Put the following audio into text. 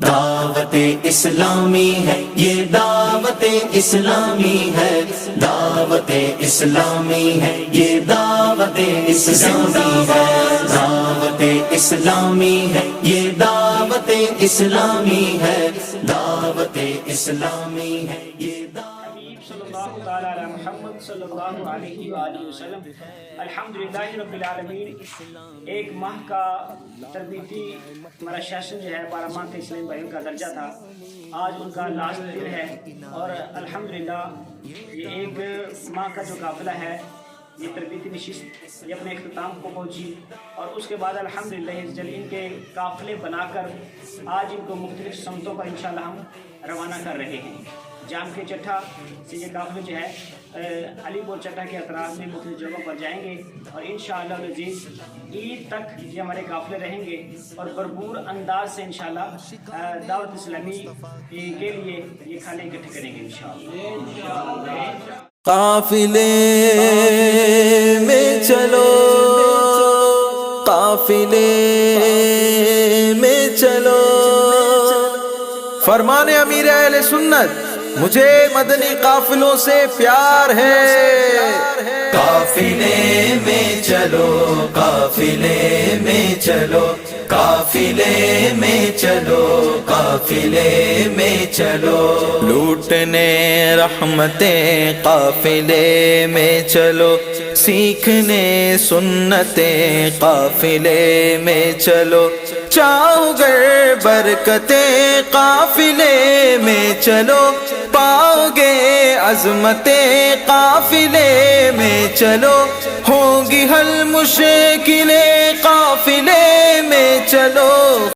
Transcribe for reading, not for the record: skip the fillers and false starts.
دعوت اسلامی ہے یہ دعوت اسلامی ہے، دعوت اسلامی ہے یہ دعوت اسلامی ہے، دعوت اسلامی ہے یہ دعوت اسلامی ہے، دعوت اسلامی ہے یہ حبیب صلی اللہ تعالی علی محمد صلی اللہ علیہ وآلہ وسلم۔ الحمدللہ رب العالمین۔ ایک ماہ کا تربیتی ہمارا سیشن جو ہے 12 ماہ کے اسلامی بھائیوں کا درجہ تھا، آج ان کا لاسٹ دن ہے، اور الحمدللہ یہ ایک ماہ کا جو قافلہ ہے، یہ تربیتی نشست یہ اپنے اختتام کو پہنچی، اور اس کے بعد الحمدللہ ان کے قافلے بنا کر آج ان کو مختلف سمتوں پر انشاءاللہ ہم روانہ کر رہے ہیں۔ جام کے چٹھا سے یہ قافلے جو ہے علی پور چٹھا کے اطراف میں مختلف جگہوں پر جائیں گے، اور انشاءاللہ العزیز عید تک یہ ہمارے قافلے رہیں گے، اور بھرپور انداز سے انشاءاللہ دعوت اسلامی کے لیے یہ کھانے اکٹھے کریں گے انشاءاللہ۔ قافلے میں چلو، قافلے میں چلو، فرمان امیر اہل سنت مجھے مدنی قافلوں سے پیار ہے۔ قافلے میں چلو، قافلے میں چلو، قافلے میں چلو، قافلے میں چلو، لوٹنے رحمتیں قافلے میں چلو، سیکھنے سنتیں قافلے میں چلو، چاہو گر برکتیں قافلے میں چلو، پاؤ گے عظمتیں قافلے میں چلو، ہوں گی حل مشکلیں قافلے میں چلو۔